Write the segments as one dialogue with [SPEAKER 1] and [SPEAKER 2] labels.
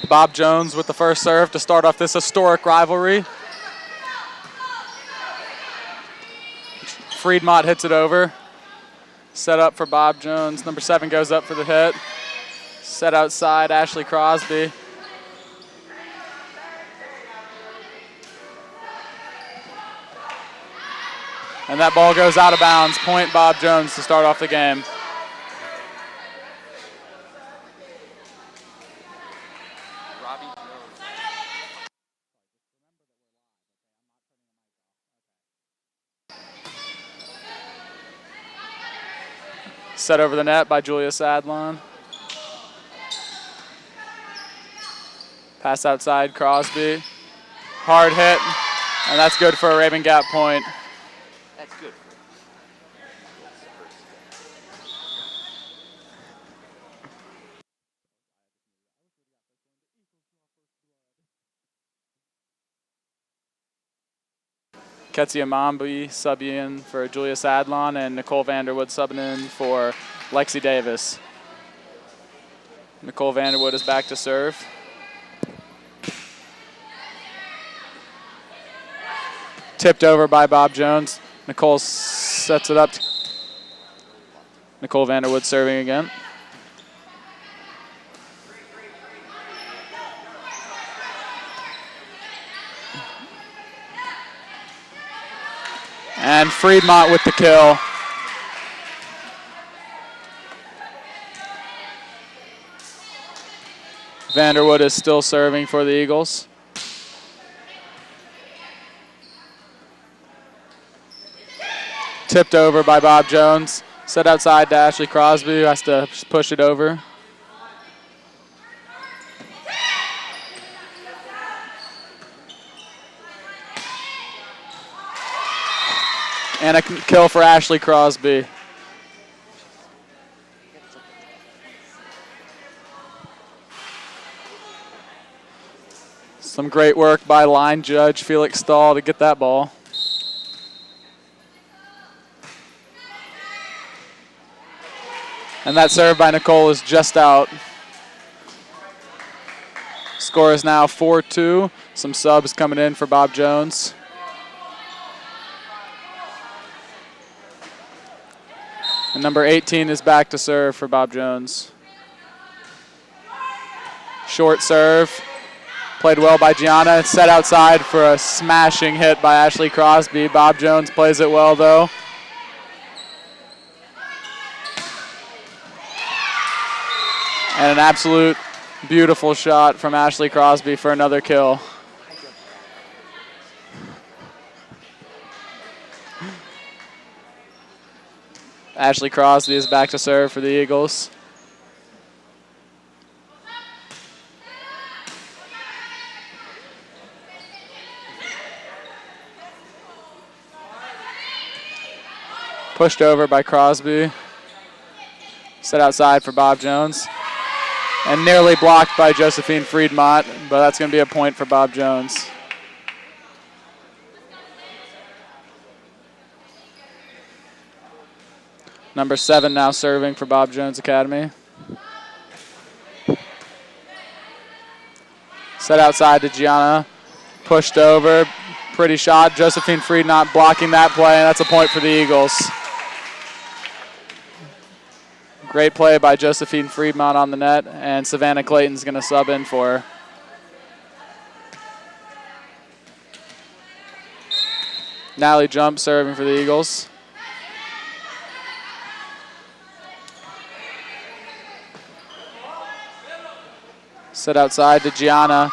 [SPEAKER 1] Bob Jones with the first serve to start off this historic rivalry. Friedmont hits it over. Set up for Bob Jones. Number 7 goes up for the hit. Set outside, Ashley Crosby. And that ball goes out of bounds. Point Bob Jones to start off the game. Set over the net by Julia Sadlon. Pass outside, Crosby. Hard hit, and that's good for a Raven Gap point.
[SPEAKER 2] That's good.
[SPEAKER 1] Ketsia Mambi subbing in for Julia Sadlon, and Nicole Vanderwood subbing in for Lexi Davis. Nicole Vanderwood is back to serve. Tipped over by Bob Jones. Nicole sets it up. Nicole Vanderwood serving again. And Friedmont with the kill. Vanderwood is still serving for the Eagles. Tipped over by Bob Jones. Set outside to Ashley Crosby, who has to push it over. And a kill for Ashley Crosby. Some great work by line judge Felix Stahl to get that ball. And that serve by Nicole is just out. Score is now 4-2. Some subs coming in for Bob Jones. And number 18 is back to serve for Bob Jones. Short serve. Played well by Gianna. It's set outside for a smashing hit by Ashley Crosby. Bob Jones plays it well, though. And an absolute beautiful shot from Ashley Crosby for another kill. Ashley Crosby is back to serve for the Eagles. Pushed over by Crosby. Set outside for Bob Jones. And nearly blocked by Josephine Friedmont, but that's going to be a point for Bob Jones. Number 7 now serving for Bob Jones Academy. Set outside to Gianna. Pushed over. Pretty shot. Josephine Friedmont blocking that play, and that's a point for the Eagles. Great play by Josephine Friedmont on the net, and Savannah Clayton's going to sub in for her. Natalie Jump serving for the Eagles. Set outside to Gianna.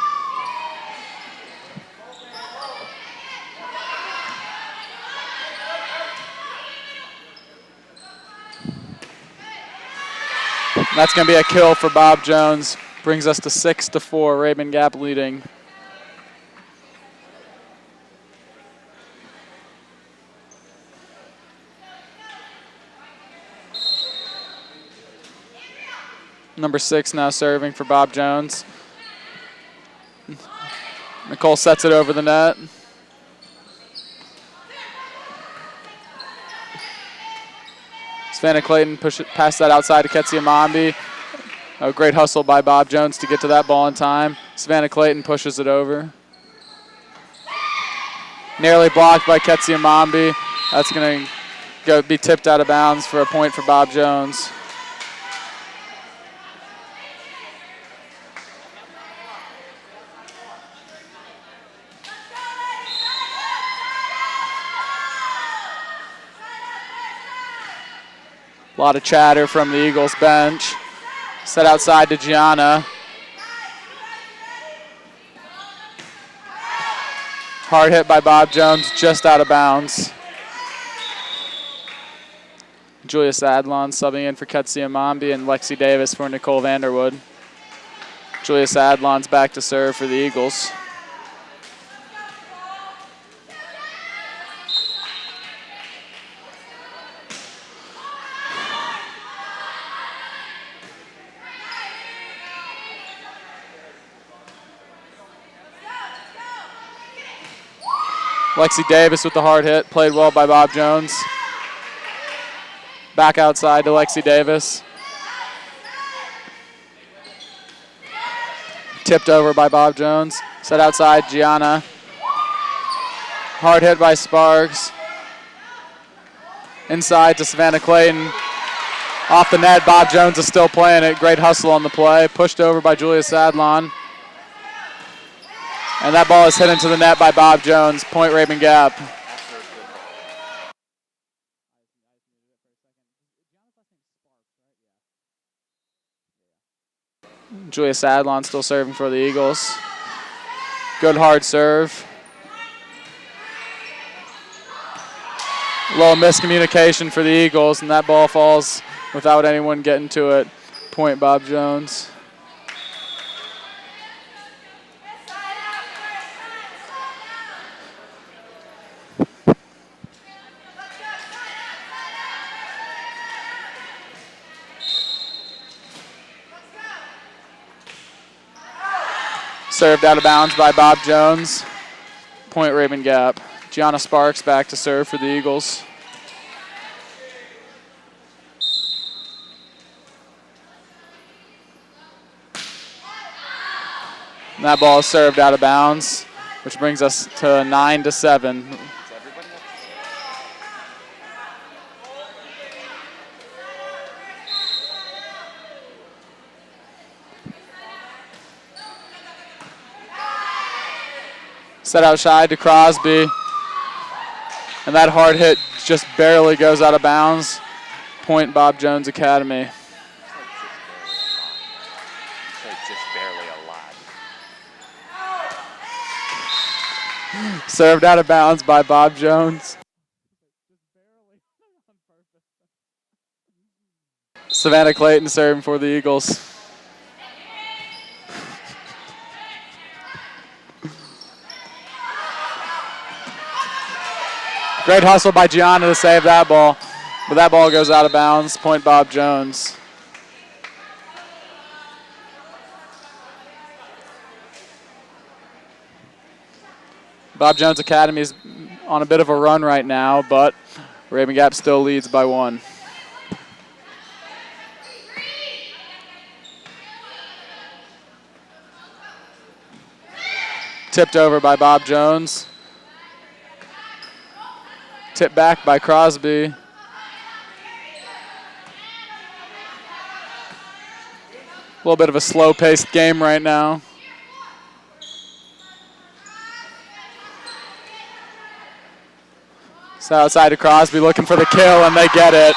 [SPEAKER 1] That's going to be a kill for Bob Jones. Brings us to 6-4, Raymond Gap leading. Number 6 now serving for Bob Jones. Nicole sets it over the net. Savannah Clayton pass that outside to Ketsia Mambi. A great hustle by Bob Jones to get to that ball in time. Savannah Clayton pushes it over. Nearly blocked by Ketsia Mambi. That's going to be tipped out of bounds for a point for Bob Jones. A lot of chatter from the Eagles bench. Set outside to Gianna. Hard hit by Bob Jones, just out of bounds. Julia Sadlon subbing in for Ketsia Mambi and Lexi Davis for Nicole Vanderwood. Julia Sadlon's back to serve for the Eagles. Lexi Davis with the hard hit, played well by Bob Jones. Back outside to Lexi Davis. Tipped over by Bob Jones. Set outside, Gianna. Hard hit by Sparks. Inside to Savannah Clayton. Off the net, Bob Jones is still playing it. Great hustle on the play. Pushed over by Julia Sadlon. And that ball is hit into the net by Bob Jones. Point Rabun Gap. Julia Sadlon still serving for the Eagles. Good hard serve. A little miscommunication for the Eagles, and that ball falls without anyone getting to it. Point Bob Jones. Served out of bounds by Bob Jones. Point Rabun Gap. Gianna Sparks back to serve for the Eagles. And that ball is served out of bounds, which brings us to 9-7. Set outside to Crosby. And that hard hit just barely goes out of bounds. Point Bob Jones Academy.
[SPEAKER 2] Just barely a lot.
[SPEAKER 1] Served out of bounds by Bob Jones. Savannah Clayton serving for the Eagles. Great hustle by Gianna to save that ball, but that ball goes out of bounds. Point Bob Jones. Bob Jones Academy is on a bit of a run right now, but Rabun Gap still leads by 1. Tipped over by Bob Jones. Tipped back by Crosby. A little bit of a slow-paced game right now. So outside to Crosby looking for the kill, and they get it.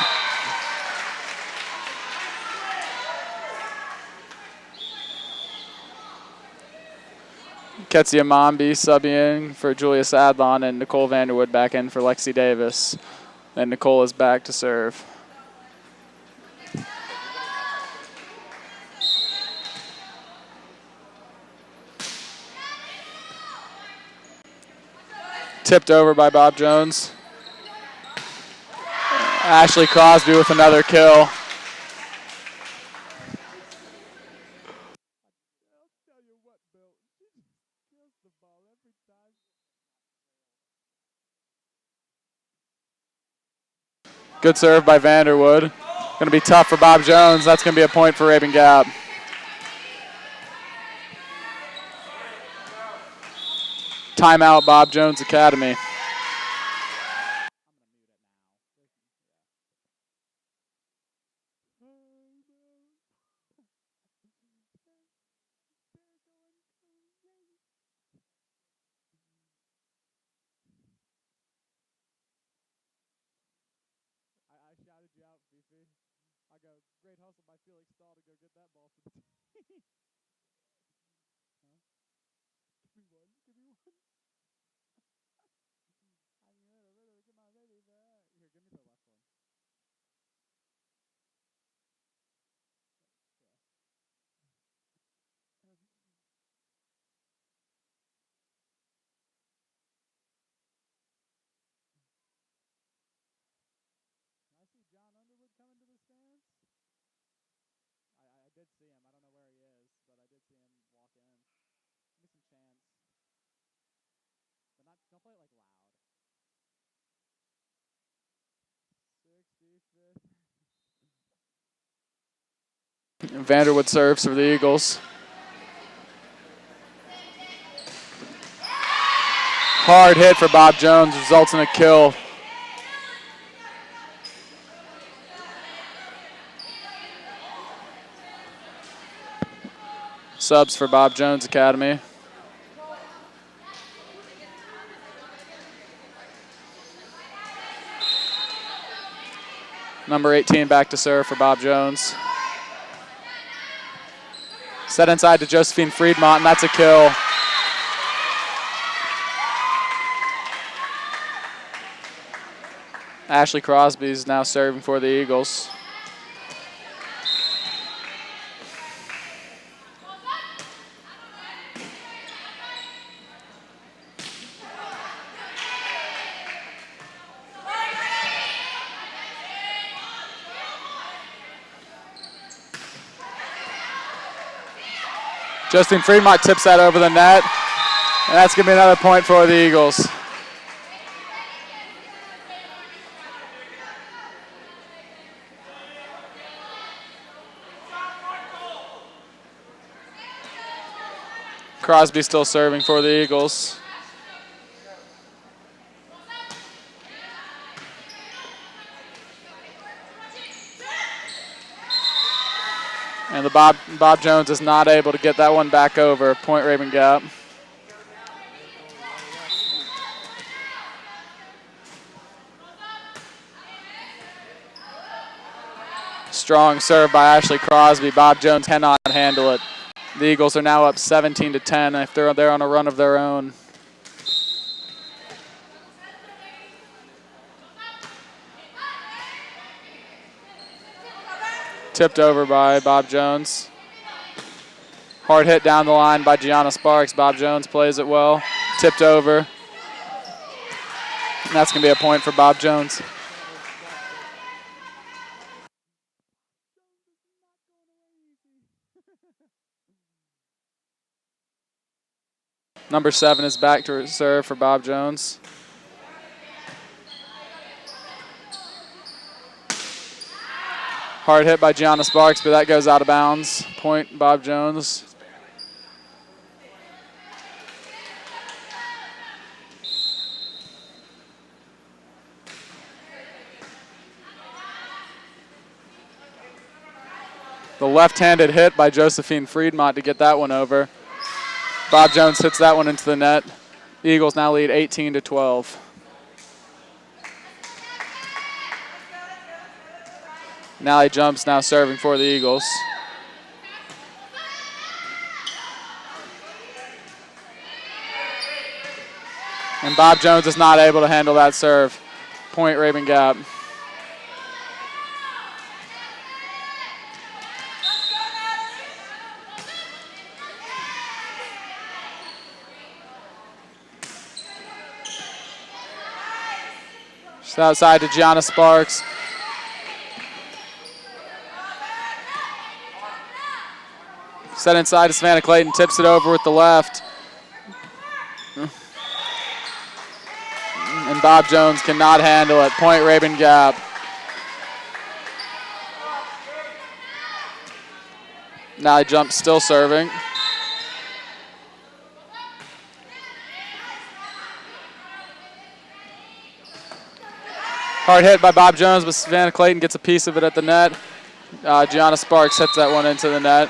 [SPEAKER 1] Ketsia Mambi subbing in for Julia Sadlon, and Nicole Vanderwood back in for Lexi Davis. And Nicole is back to serve. Tipped over by Bob Jones. Ashley Crosby with another kill. Good serve by Vanderwood. Going to be tough for Bob Jones. That's going to be a point for Rabun Gap. timeout, Bob Jones Academy. I shouted you out, Fifi. I go, great hustle by Felix Stahl to go get that ball for the team. Huh? Give me one. Give me one. I'm gonna get my baby back. Here, give me the left one. I see John Underwood coming to the stands. I did see him. I don't know where he is, but I did see him walk in. Give me some chance. But don't play it like loud. 65th. Vanderwood serves for the Eagles. Hard hit for Bob Jones, results in a kill. Subs for Bob Jones Academy. Number 18 back to serve for Bob Jones. Set inside to Josephine Friedmont, and that's a kill. Ashley Crosby is now serving for the Eagles. Josephine Friedmont tips that over the net, and that's going to be another point for the Eagles. Crosby still serving for the Eagles. And the Bob Jones is not able to get that one back over. Point Raven Gap. Strong serve by Ashley Crosby. Bob Jones cannot handle it. The Eagles are now up 17-10 if they're on a run of their own. Tipped over by Bob Jones. Hard hit down the line by Gianna Sparks. Bob Jones plays it well. Tipped over. And that's going to be a point for Bob Jones. Number 7 is back to serve for Bob Jones. Hard hit by Gianna Sparks, but that goes out of bounds. Point Bob Jones. The left-handed hit by Josephine Friedmont to get that one over. Bob Jones hits that one into the net. The Eagles now lead 18-12. Nally Jumps now serving for the Eagles. And Bob Jones is not able to handle that serve. Point Raven Gap. Just outside to Gianna Sparks. Set inside to Savannah Clayton, tips it over with the left. And Bob Jones cannot handle it. Point Raven Gap. Nally Jumps still serving. Hard hit by Bob Jones, but Savannah Clayton gets a piece of it at the net. Gianna Sparks hits that one into the net.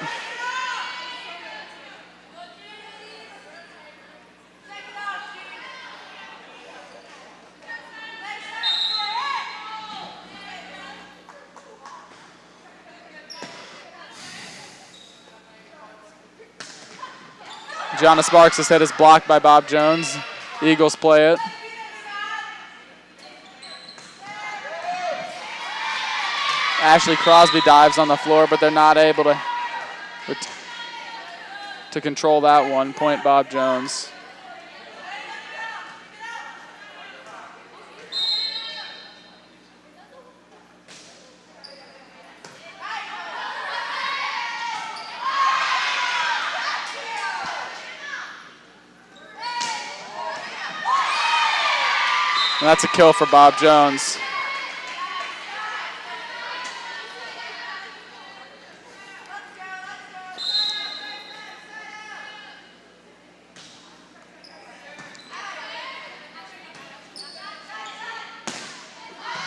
[SPEAKER 1] Gianna Sparks' hit is blocked by Bob Jones. Eagles play it. Ashley Crosby dives on the floor, but they're not able to control that one. Point Bob Jones. And that's a kill for Bob Jones.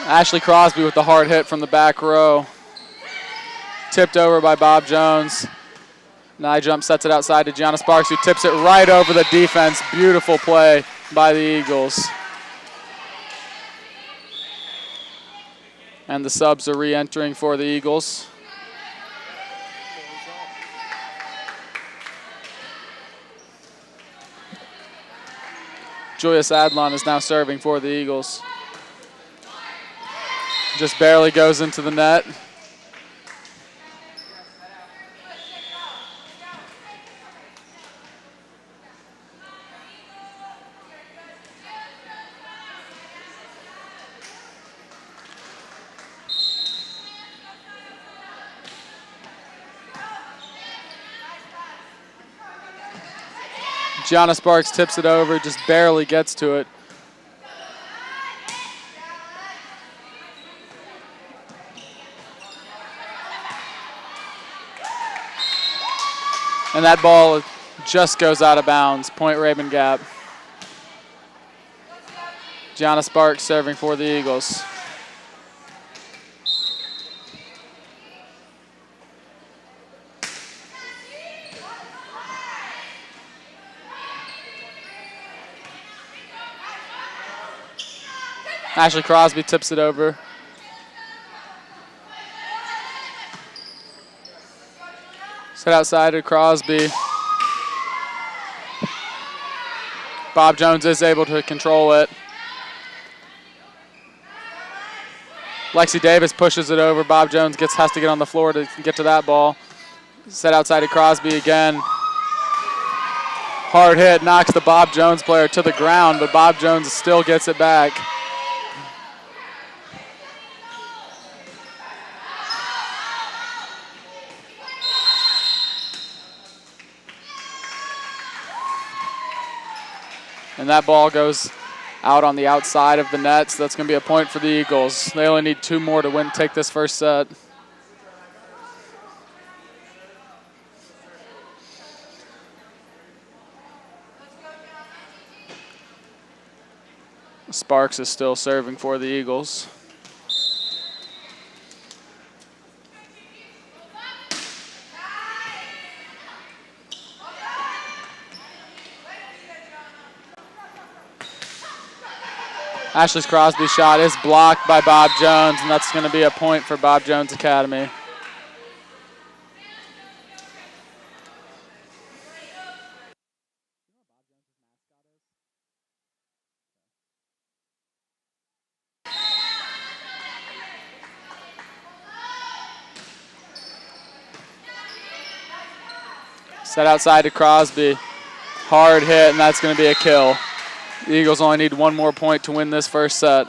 [SPEAKER 1] Ashley Crosby with the hard hit from the back row. Tipped over by Bob Jones. Nye jump sets it outside to Gianna Sparks, who tips it right over the defense. Beautiful play by the Eagles. And the subs are re-entering for the Eagles. Joyous Adlon is now serving for the Eagles. Just barely goes into the net. Gianna Sparks tips it over, just barely gets to it. And that ball just goes out of bounds. Point Raven Gap. Gianna Sparks serving for the Eagles. Ashley Crosby tips it over. Set outside to Crosby. Bob Jones is able to control it. Lexi Davis pushes it over. Bob Jones has to get on the floor to get to that ball. Set outside to Crosby again. Hard hit, knocks the Bob Jones player to the ground, but Bob Jones still gets it back. And that ball goes out on the outside of the net, so that's going to be a point for the Eagles. They only need 2 more to take this first set. Sparks is still serving for the Eagles. Ashley Crosby's shot is blocked by Bob Jones, and that's going to be a point for Bob Jones Academy. Set outside to Crosby. Hard hit, and that's going to be a kill. The Eagles only need 1 more point to win this first set.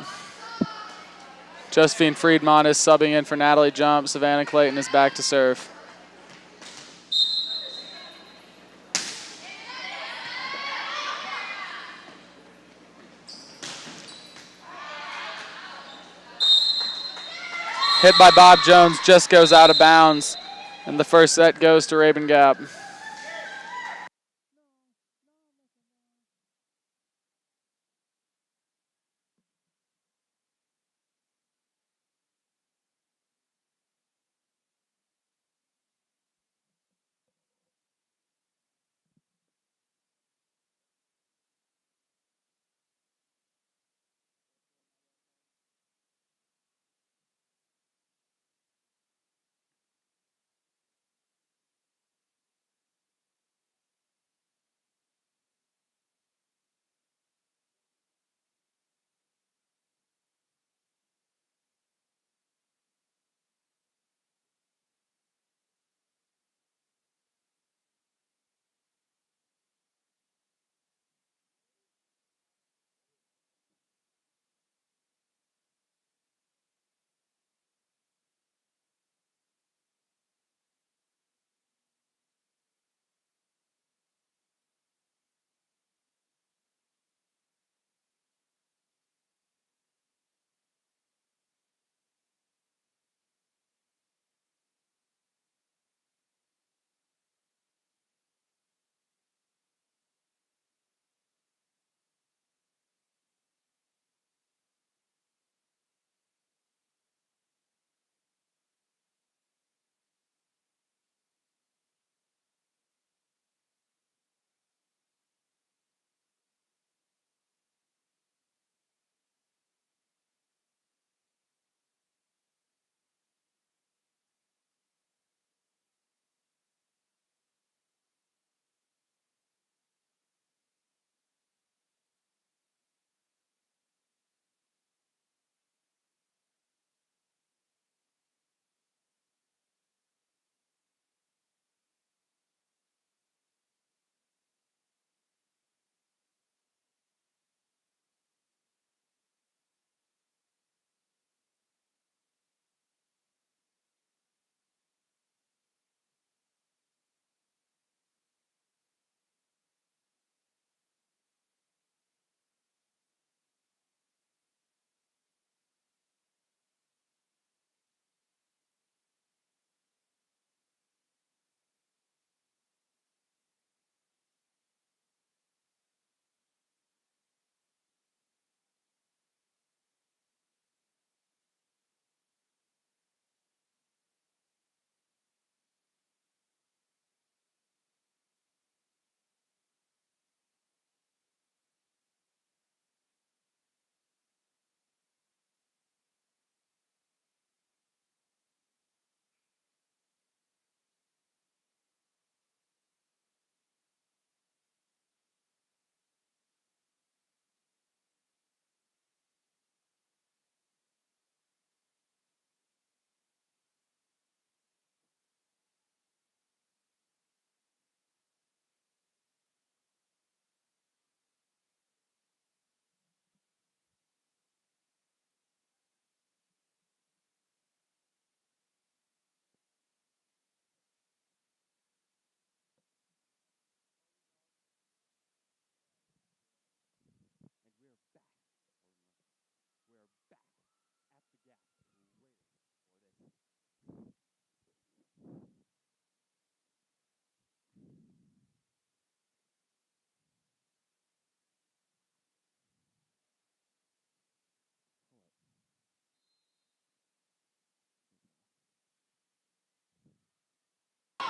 [SPEAKER 1] Josephine Friedmont is subbing in for Natalie Jump. Savannah Clayton is back to serve. Hit by Bob Jones, just goes out of bounds, and the first set goes to Raven Gap.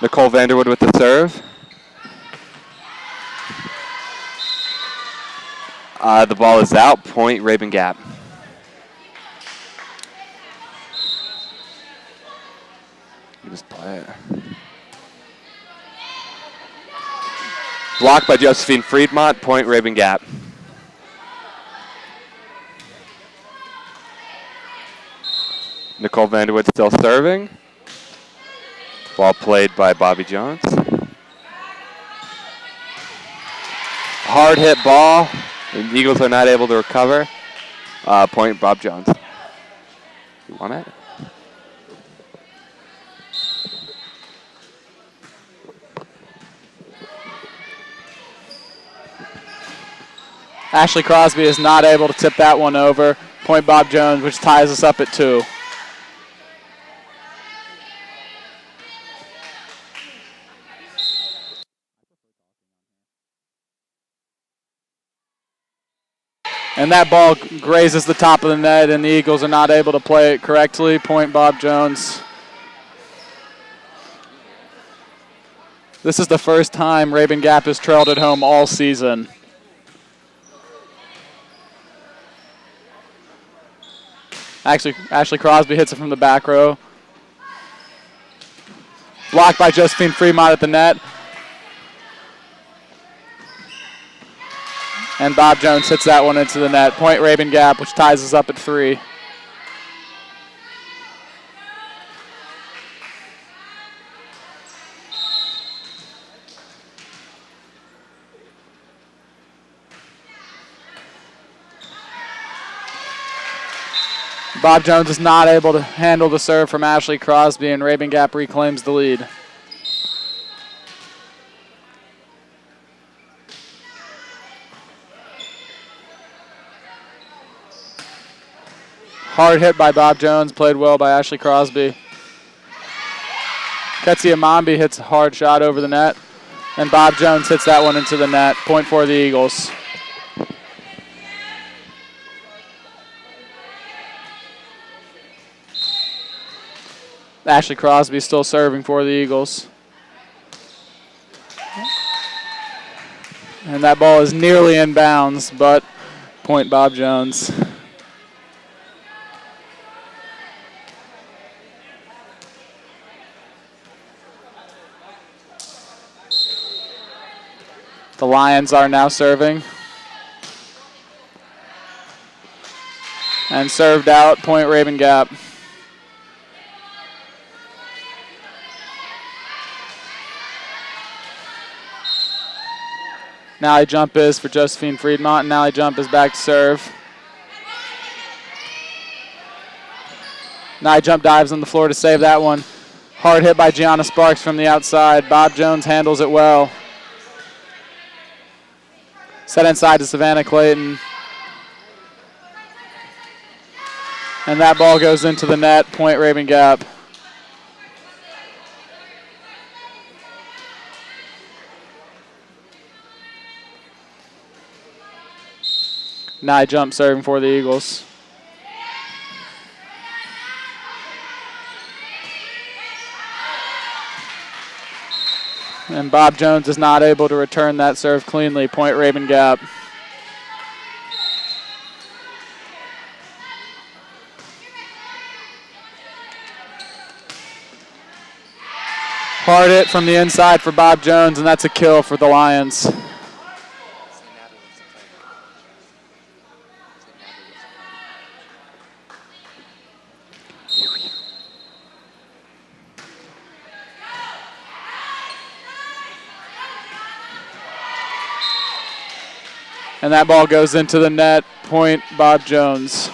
[SPEAKER 3] Nicole Vanderwood with the serve. The ball is out. Point Rabun Gap. You just play it. Blocked by Josephine Friedmont. Point Rabun Gap. Nicole Vanderwood still serving. Ball played by Bobby Jones. Hard hit ball. The Eagles are not able to recover. Point Bob Jones. You want it?
[SPEAKER 1] Ashley Crosby is not able to tip that one over. Point Bob Jones, which ties us up at 2. And that ball grazes the top of the net, and the Eagles are not able to play it correctly. Point Bob Jones. This is the first time Rabun Gap has trailed at home all season. Actually, Ashley Crosby hits it from the back row. Blocked by Josephine Fremont at the net. And Bob Jones hits that one into the net. Point Rabun Gap, which ties us up at 3. Bob Jones is not able to handle the serve from Ashley Crosby, and Rabun Gap reclaims the lead. Hard hit by Bob Jones, played well by Ashley Crosby. Ketsia Mambi hits a hard shot over the net, and Bob Jones hits that one into the net. Point for the Eagles. Ashley Crosby still serving for the Eagles. And that ball is nearly in bounds, but point Bob Jones. The Lions are now serving. And served out, point Rabun Gap. Now a jump is for Josephine Friedmont, and now a jump is back to serve. Now a jump dives on the floor to save that one. Hard hit by Gianna Sparks from the outside. Bob Jones handles it well. Set inside to Savannah Clayton. And that ball goes into the net, point Rabun Gap. Nye jump serving for the Eagles. And Bob Jones is not able to return that serve cleanly. Point Rabun Gap. Hard hit from the inside for Bob Jones, and that's a kill for the Lions. And that ball goes into the net. Point Bob Jones.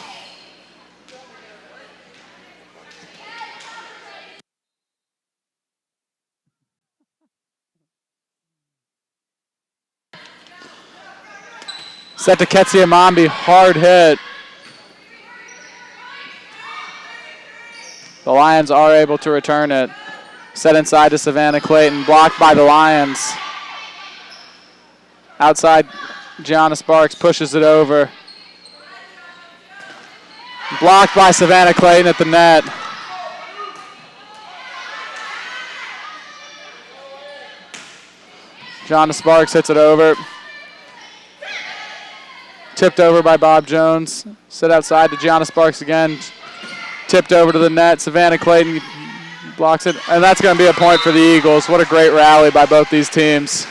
[SPEAKER 1] Set to Ketsia Mambi, hard hit. The Lions are able to return it. Set inside to Savannah Clayton, blocked by the Lions. Outside, Gianna Sparks pushes it over. Blocked by Savannah Clayton at the net. Gianna Sparks hits it over. Tipped over by Bob Jones. Set outside to Gianna Sparks again. Tipped over to the net. Savannah Clayton blocks it. And that's going to be a point for the Eagles. What a great rally by both these teams.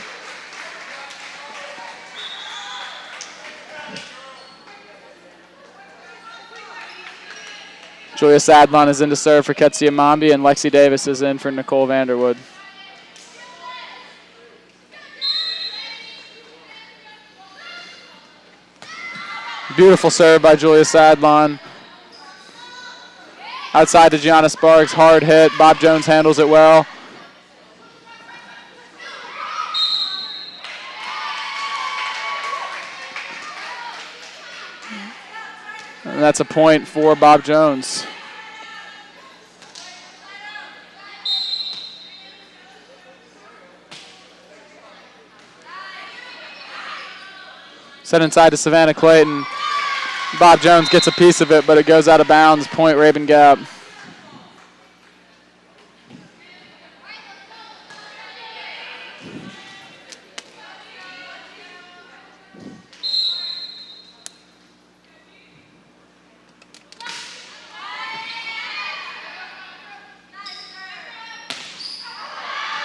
[SPEAKER 1] Julia Sadlon is in to serve for Ketsia Mambi, and Lexi Davis is in for Nicole Vanderwood. Beautiful serve by Julia Sadlon. Outside to Gianna Sparks, hard hit. Bob Jones handles it well. And that's a point for Bob Jones. Set inside to Savannah Clayton. Bob Jones gets a piece of it, but it goes out of bounds. Point Raven Gap.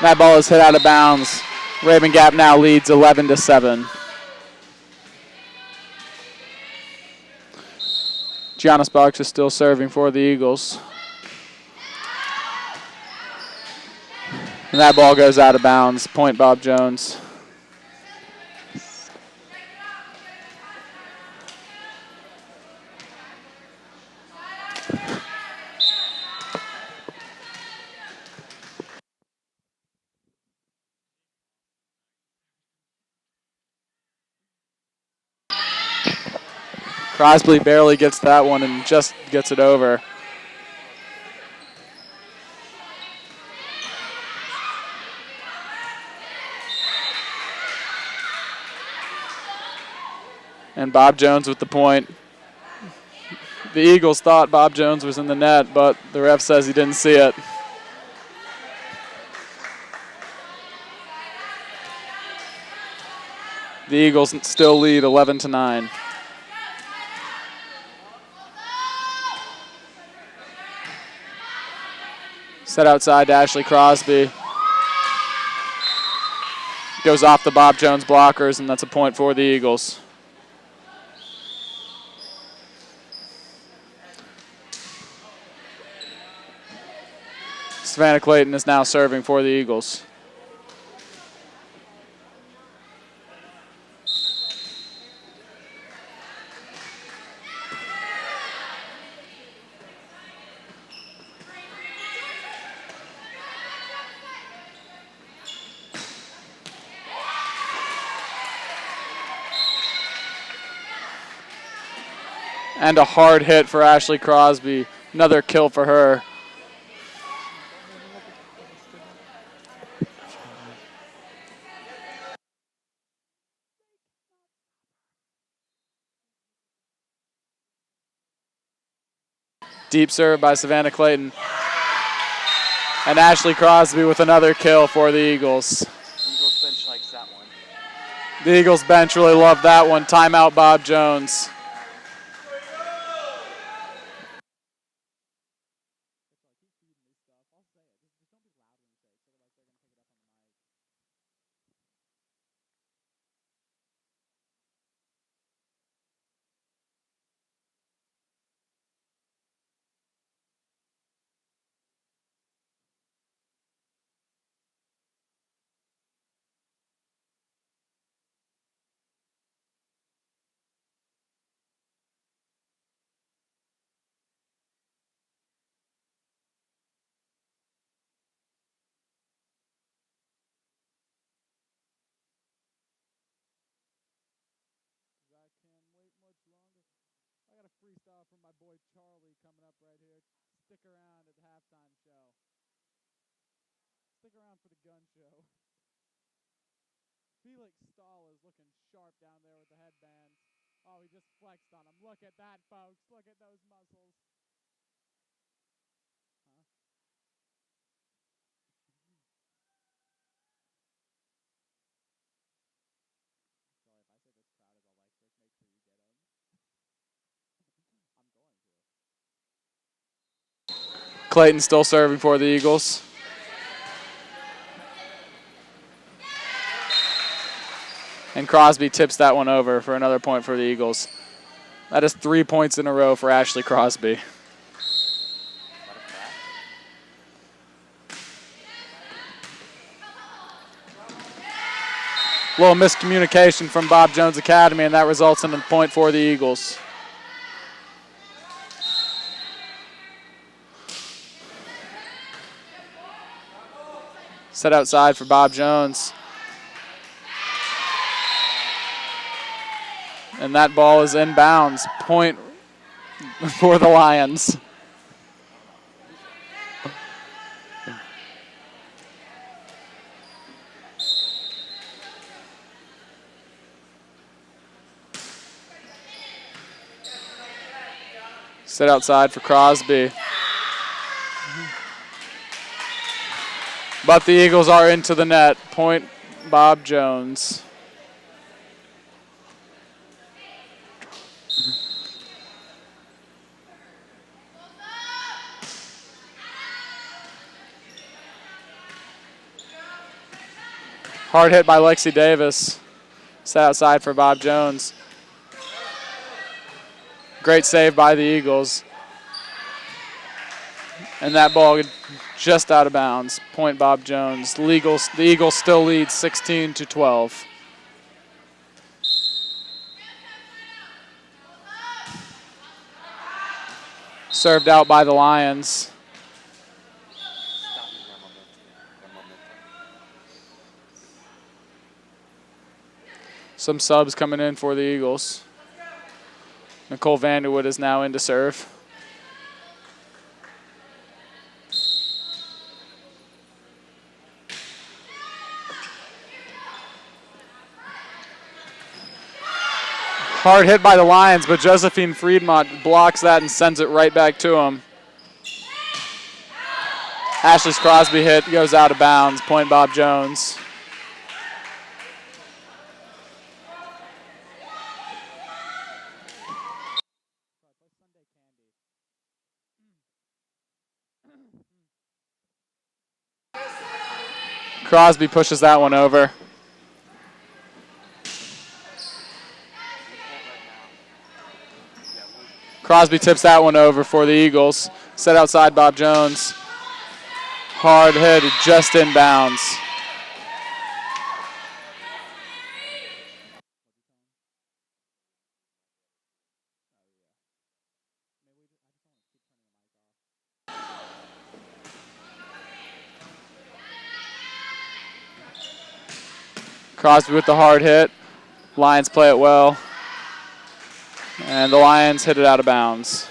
[SPEAKER 1] That ball is hit out of bounds. Raven Gap now leads 11-7. Gianna Sparks is still serving for the Eagles. And that ball goes out of bounds. Point Bob Jones. Crosby barely gets that one and just gets it over. And Bob Jones with the point. The Eagles thought Bob Jones was in the net, but the ref says he didn't see it. The Eagles still lead 11-9. Set outside to Ashley Crosby. Goes off the Bob Jones blockers, and that's a point for the Eagles. Savannah Clayton is now serving for the Eagles. And a hard hit for Ashley Crosby. Another kill for her. Deep serve by Savannah Clayton. And Ashley Crosby with another kill for the Eagles.
[SPEAKER 2] Eagles bench likes that one.
[SPEAKER 1] The Eagles bench really loved that one. Timeout Bob Jones. Freestyle from my boy Charlie coming up right here. Stick around at the halftime show. Stick around for the gun show. Felix Stahl is looking sharp down there with the headbands. Oh, he just flexed on him. Look at that, folks. Look at those muscles. Huh? Clayton still serving for the Eagles. And Crosby tips that one over for another point for the Eagles. That is 3 points in a row for Ashley Crosby. Little miscommunication from Bob Jones Academy, and that results in a point for the Eagles. Set outside for Bob Jones. And that ball is inbounds. Point for the Lions. Set outside for Crosby. But the Eagles are into the net. Point Bob Jones. Hard hit by Lexi Davis. Set outside for Bob Jones. Great save by the Eagles. And that ball just out of bounds. Point Bob Jones. The Eagles still lead 16-12. Served out by the Lions. Some subs coming in for the Eagles. Nicole Vanderwood is now in to serve. Hard hit by the Lions, but Josephine Friedmont blocks that and sends it right back to him. Ashley's Crosby hit goes out of bounds. Point Bob Jones. Crosby pushes that one over. Crosby tips that one over for the Eagles. Set outside Bob Jones. Hard hit, just in bounds. Crosby with the hard hit. Lions play it well. And the Lions hit it out of bounds.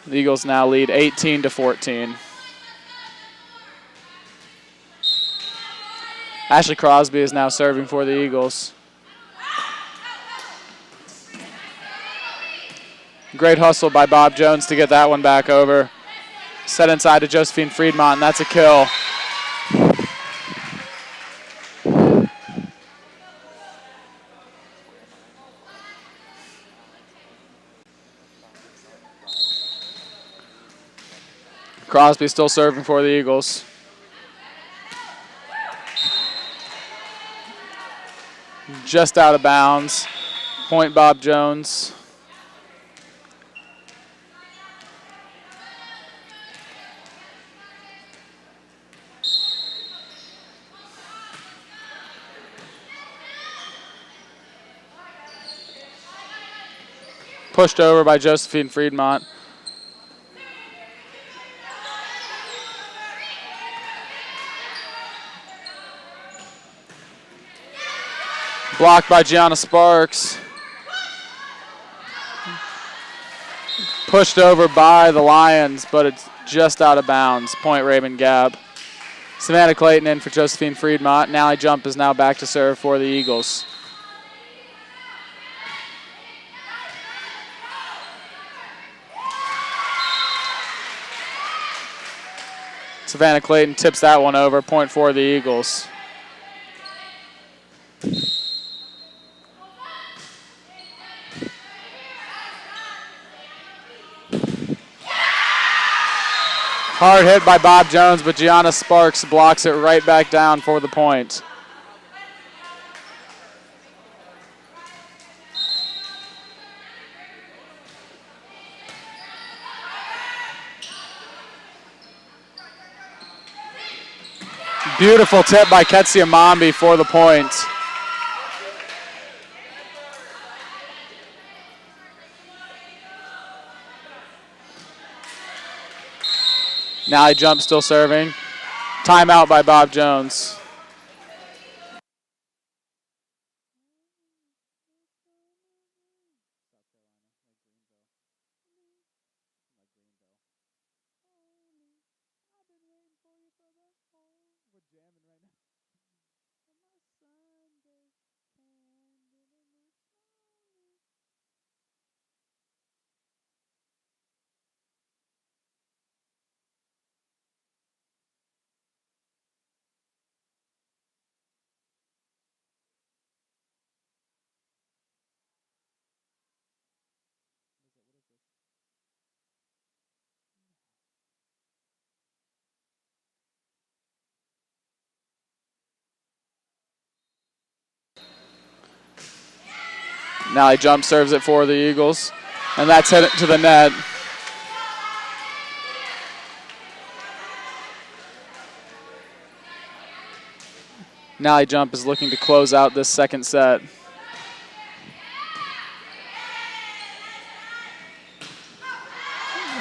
[SPEAKER 1] The Eagles now lead 18-14. Ashley Crosby is now serving for the Eagles. Great hustle by Bob Jones to get that one back over. Set inside to Josephine Friedmont, and that's a kill. Crosby still serving for the Eagles. Just out of bounds. Point Bob Jones. Pushed over by Josephine Friedmont. Blocked by Gianna Sparks. Pushed over by the Lions, but it's just out of bounds. Point Raymond Gap. Savannah Clayton in for Josephine Friedmont. Nally Jump is now back to serve for the Eagles. Savannah Clayton tips that one over. Point for the Eagles. Hard hit by Bob Jones, but Gianna Sparks blocks it right back down for the point. Beautiful tip by Ketsia Mambi for the point. Now he jumps, still serving. Timeout by Bob Jones. Now he jump serves it for the Eagles, and that's hit it to the net. Now he jump is looking to close out this second set.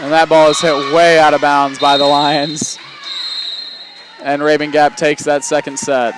[SPEAKER 1] And that ball is hit way out of bounds by the Lions. And Raven Gap takes that second set.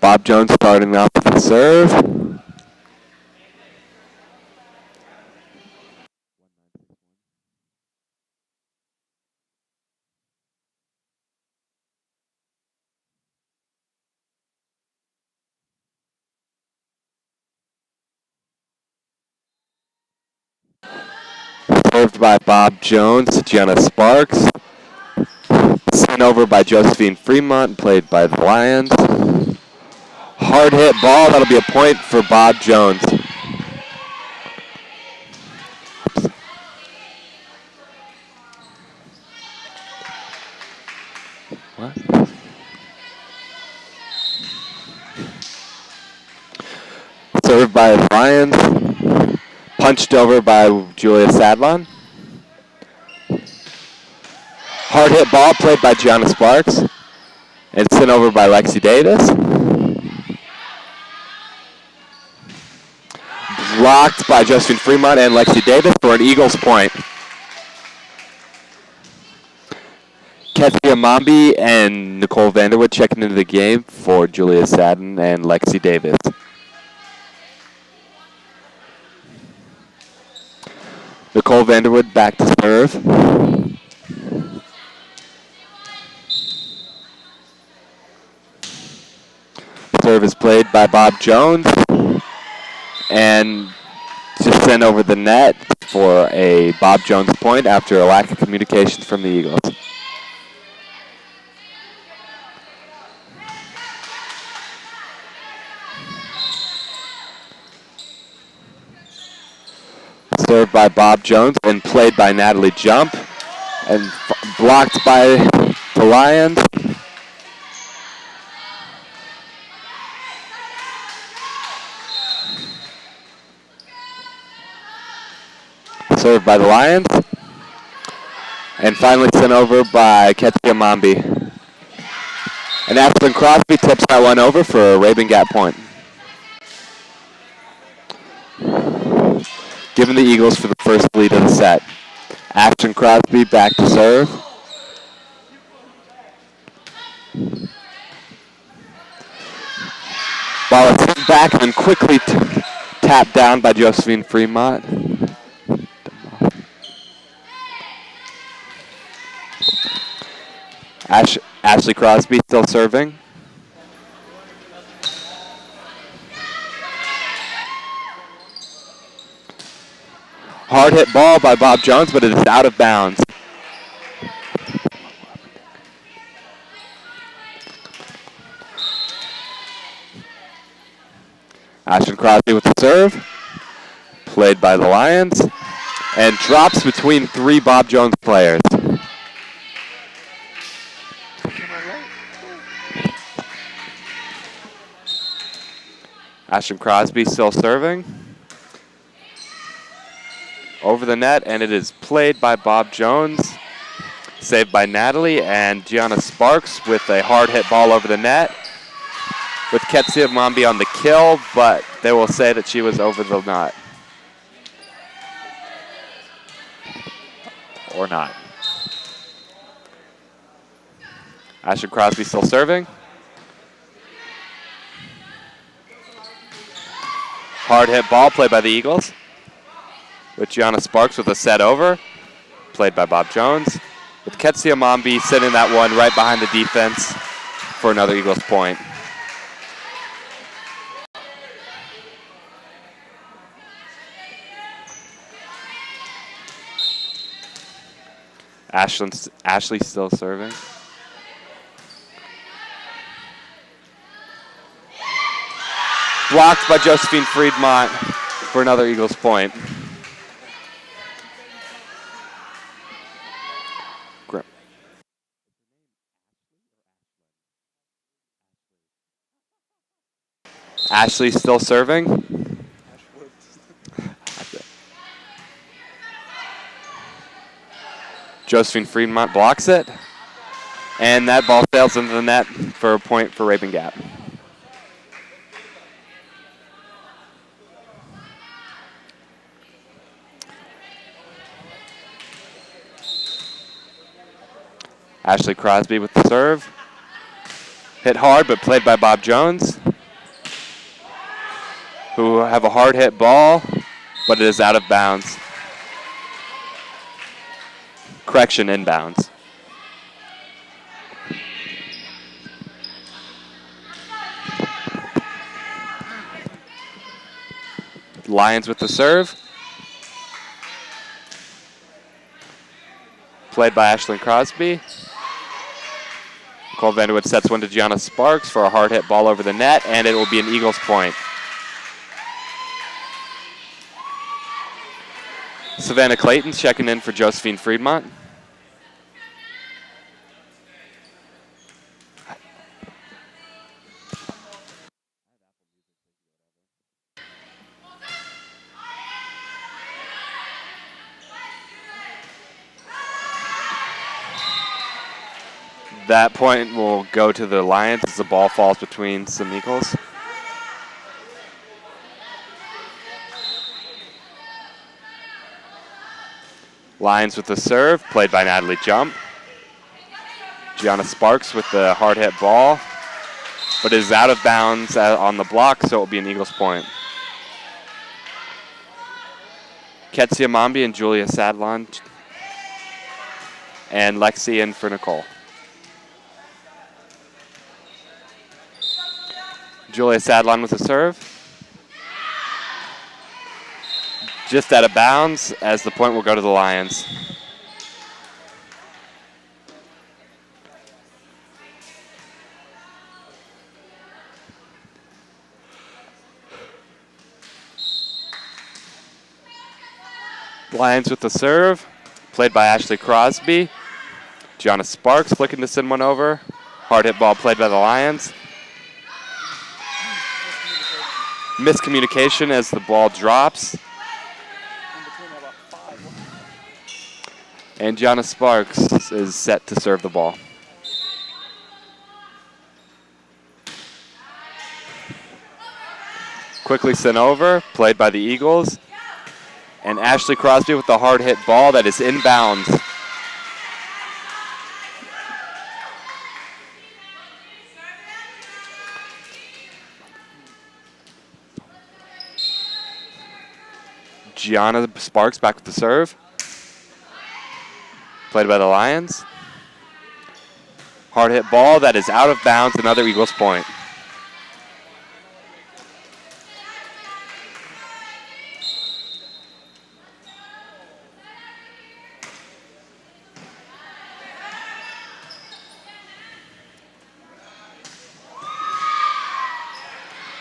[SPEAKER 3] Bob Jones starting off with the serve. Served by Bob Jones to Gianna Sparks. Sent over by Josephine Fremont, played by the Lions. Hard hit ball, that'll be a point for Bob Jones. What? Served by the Lions. Punched over by Julia Sadlon. Hard hit ball played by Gianna Sparks. And sent over by Lexi Davis. Blocked by Josephine Fremont and Lexi Davis for an Eagles point. Ketia Mambi and Nicole Vanderwood checking into the game for Julia Sadden and Lexi Davis. Nicole Vanderwood back to serve. Serve is played by Bob Jones and just sent over the net for a Bob Jones point after a lack of communication from the Eagles. Served by Bob Jones and played by Natalie Jump and blocked by the Lions. Served by the Lions. And finally sent over by Ketia Mambi. And Aspen Crosby tips that one over for a Raven Gap point. Giving the Eagles for the first lead of the set. Ashton Crosby back to serve. Ball is sent back and then quickly tapped down by Josephine Fremont. Ashley Crosby still serving. Hard hit ball by Bob Jones, but it is out of bounds. Ashton Crosby with the serve. Played by the Lions. And drops between three Bob Jones players. Ashton Crosby still serving. Over the net, and it is played by Bob Jones. Saved by Natalie and Gianna Sparks with a hard hit ball over the net. With Ketsia Mambi on the kill, but they will say that she was over the net. Or not. Ashton Crosby still serving. Hard hit ball played by the Eagles. With Gianna Sparks with a set over. Played by Bob Jones. With Ketsia Mambi sitting that one right behind the defense for another Eagles point. Ashley still serving. Blocked by Josephine Fremont for another Eagles point. Ashley still serving. Josephine Fremont blocks it. And that ball sails into the net for a point for Rabun Gap. Ashley Crosby with the serve. Hit hard, but played by Bob Jones, who have a hard hit ball, but it is out of bounds. Correction, inbounds. Lions with the serve. Played by Ashlyn Crosby. Nicole Vanderwood sets one to Gianna Sparks for a hard hit ball over the net, and it will be an Eagles point. Savannah Clayton checking in for Josephine Fremont. That point will go to the Lions as the ball falls between some Eagles. Lions with the serve, played by Natalie Jump. Gianna Sparks with the hard hit ball, but it is out of bounds on the block, so it will be an Eagles point. Ketsia Mombi and Julia Sadlon, and Lexi in for Nicole. Julia Sadlon with the serve. Just out of bounds as the point will go to the Lions. Lions with the serve, played by Ashley Crosby. Gianna Sparks flicking to send one over. Hard hit ball played by the Lions. Miscommunication as the ball drops. And Gianna Sparks is set to serve the ball. Quickly sent over, played by the Eagles. And Ashley Crosby with the hard hit ball that is inbounds. Gianna Sparks back with the serve. Played by the Lions. Hard hit ball that is out of bounds, another Eagles point.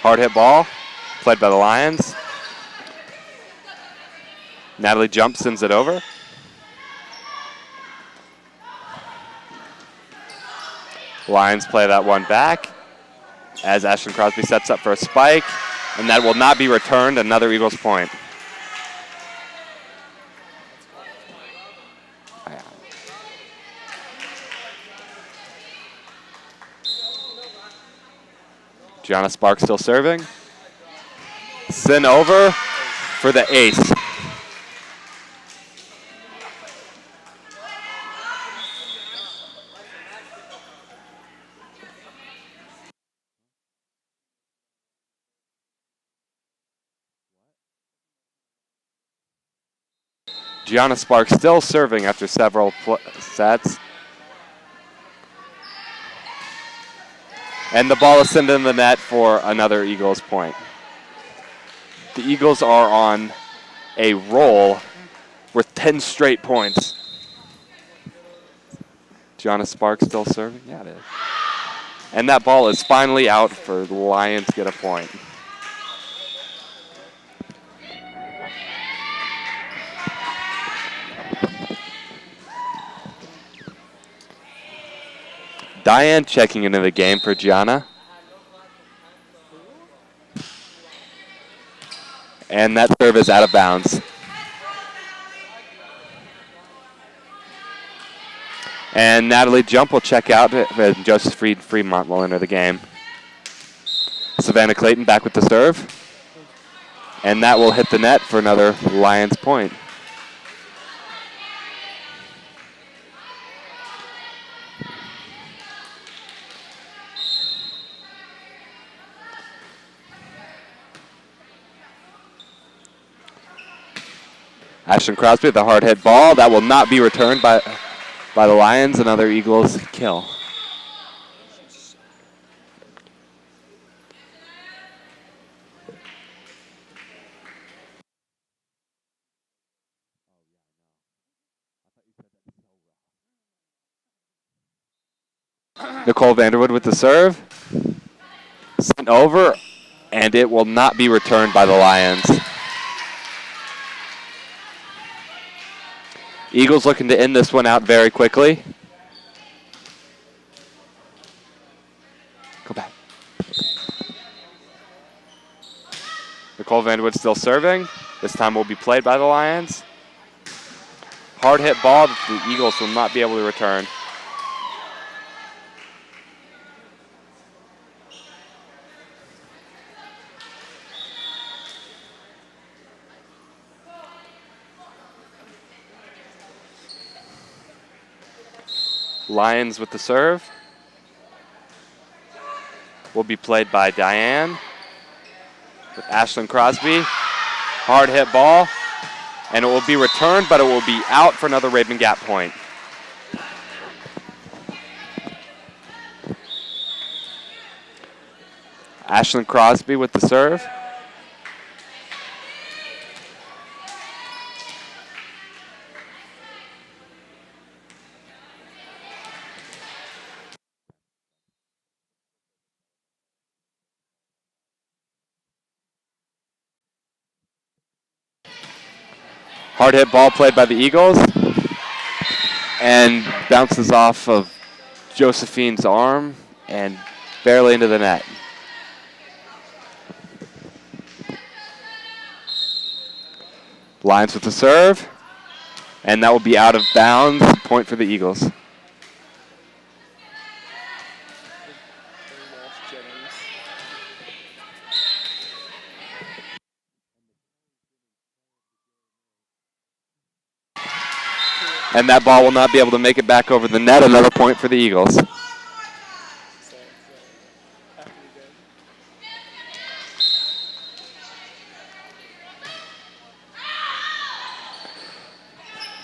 [SPEAKER 3] Hard hit ball, played by the Lions. Natalie Jump sends it over. Lions play that one back as Ashton Crosby sets up for a spike, and that will not be returned, another Eagles point. Gianna Sparks still serving. Send over for the ace. Gianna Sparks still serving after several sets. And the ball is sent in the net for another Eagles point. The Eagles are on a roll with 10 straight points. Gianna Sparks still serving? Yeah, it is. And that ball is finally out for the Lions to get a point. Diane checking into the game for Gianna. And that serve is out of bounds. And Natalie Jump will check out, and Joseph Fremont will enter the game. Savannah Clayton back with the serve. And that will hit the net for another Lions point. Ashton Crosby with a hard hit ball. That will not be returned by the Lions. Another Eagles kill. Nicole Vanderwood with the serve. Sent over, and it will not be returned by the Lions. Eagles looking to end this one out very quickly. Go back. Nicole Vanderwood still serving. This time will be played by the Lions. Hard hit ball that the Eagles will not be able to return. Lions with the serve. Will be played by Diane with Ashlyn Crosby. Hard hit ball. And it will be returned, but it will be out for another Raven Gap point. Ashlyn Crosby with the serve. Hard hit ball played by the Eagles and bounces off of Josephine's arm and barely into the net. Lions with the serve, and that will be out of bounds. Point for the Eagles. And that ball will not be able to make it back over the net. Another point for the Eagles.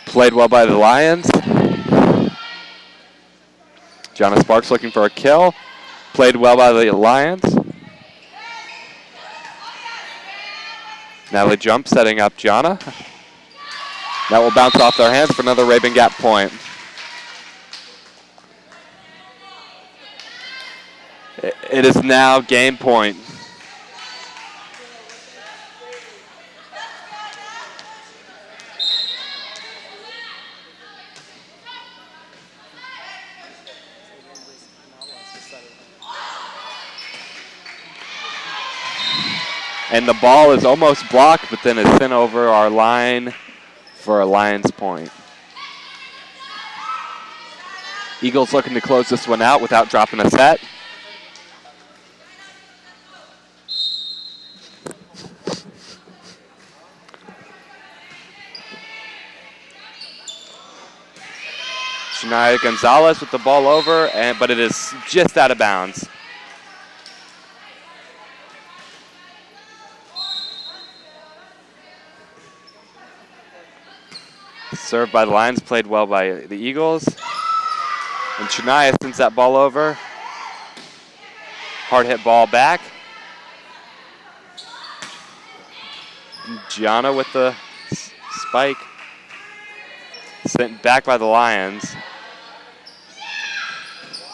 [SPEAKER 3] Played well by the Lions. Gianna Sparks looking for a kill. Played well by the Lions. Natalie Jump setting up Gianna. That will bounce off their hands for another Raven Gap point. It is now game point. And the ball is almost blocked, but then is sent over our line for a Lions point. Eagles looking to close this one out without dropping a set. Shania Gonzalez with the ball over, but it is just out of bounds. Served by the Lions, played well by the Eagles. And Shania sends that ball over. Hard hit ball back. Gianna with the spike. Sent back by the Lions.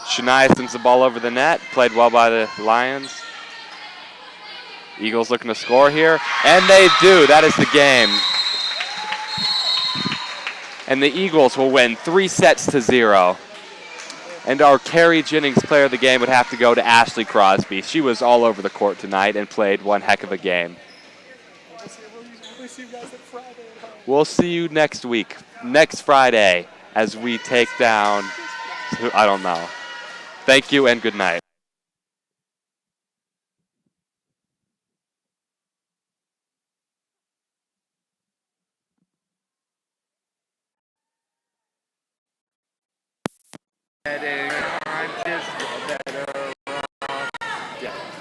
[SPEAKER 3] Shania sends the ball over the net. Played well by the Lions. Eagles looking to score here. And they do. That is the game. And the Eagles will win 3-0. And our Carrie Jennings player of the game would have to go to Ashley Crosby. She was all over the court tonight and played one heck of a game. We'll see you next week, next Friday, as we take down I don't know. Thank you and good night.
[SPEAKER 2] Heading on, just go better. Yeah.